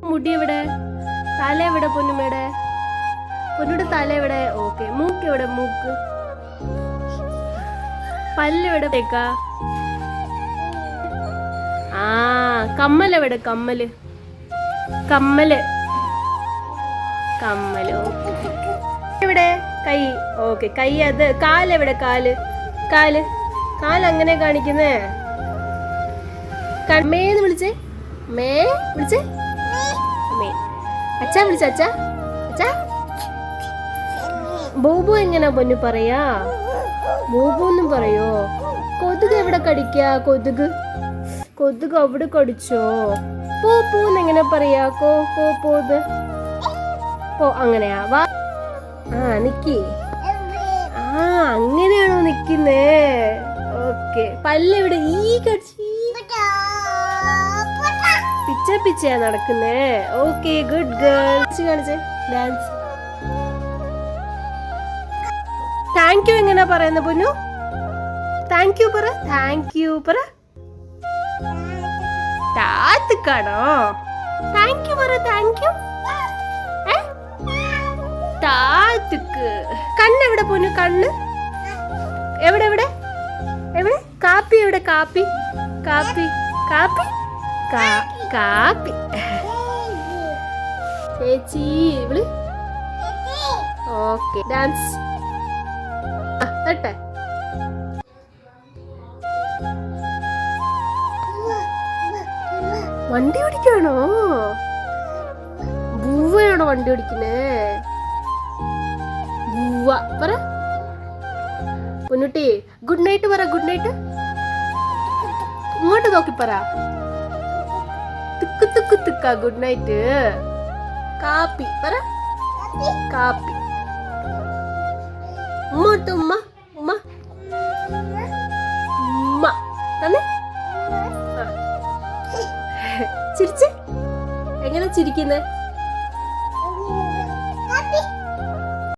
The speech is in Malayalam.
മുടി എവിടെ? തല എവിടെ പൊന്നുമ്മയുടെ? പൊന്നുടെ തല എവിടെ? ഓക്കെ. മൂക്ക് എവിടെ? മൂക്ക്. പല്ല് എവിടെ തേക്കാ? ആ കമ്മൽ എവിടെ? കമ്മല്. കമ്മല് കമ്മല് എവിടെ? കൈ. ഓക്കെ. കൈ അത്. കാലെവിടെ? കാല്. കാല് കാലങ്ങനെ കാണിക്കുന്നേ. മേന്ന് വിളിച്ചേ. മേ വിളിച്ചേ. മേ. അച്ഛാ വിളിച്ച. അച്ഛാ അച്ഛാ. ബോബു എങ്ങനാ പൊന്നു പറയാ? ബോബുന്നും പറയോ? കൊതുക് എവിടെ കടിക്കാ? കൊതുക്. കൊതുക് അവിടെ കടിച്ചോ? പോ പോന്ന് എങ്ങനെ പറയാ? കോ പോ പോന്ന്. പോ അങ്ങനെയാ. വാ. ആ നിക്കി. ആ അങ്ങനെയാണോ നിക്കുന്നേ? ഓക്കെ. പല്ലെവിടെ? ഈ കടിച്ച് പിച്ച പിച്ചയാ നടക്കുന്നേ. Okay good girl. കാണിച്ചേ ഡാൻസ്. താങ്ക് യു എങ്ങനെയാ പറയുന്ന പൊന്നു? താങ്ക് യു പറ. താങ്ക് യു പറ. താത്തക്കാണോ? താങ്ക് യു പറ. Thank you. താത്തക്ക്. കണ്ണെവിടെ പൊന്നു? കണ്ണ് എവിടെ? എവിടെ എവിടെ? കാപ്പി എവിടെ? കാപ്പി. കാപ്പി കാപ്പി കാപ്പി. ചേച്ചി വിളി. Okay dance. തട്ടെ. വണ്ടി ഓടിക്കാണോ? ബൂവയാണോ വണ്ടി ഓടിക്കുന്നേ? ബൂവ പറ പൊന്നുട്ടി. ഗുഡ് നൈറ്റ് പറ. Good night. ഇങ്ങോട്ട് നോക്കി പറ. തുക്ക് തുക്ക് തുക്ക. Good night. കാപ്പി പറ. കാപ്പി. ഉമ്മ ഉമ്മ ഉമ്മ ഉമ്മ തന്നെ. ചിരിച്ച് എങ്ങനെ ചിരിക്കുന്നേ?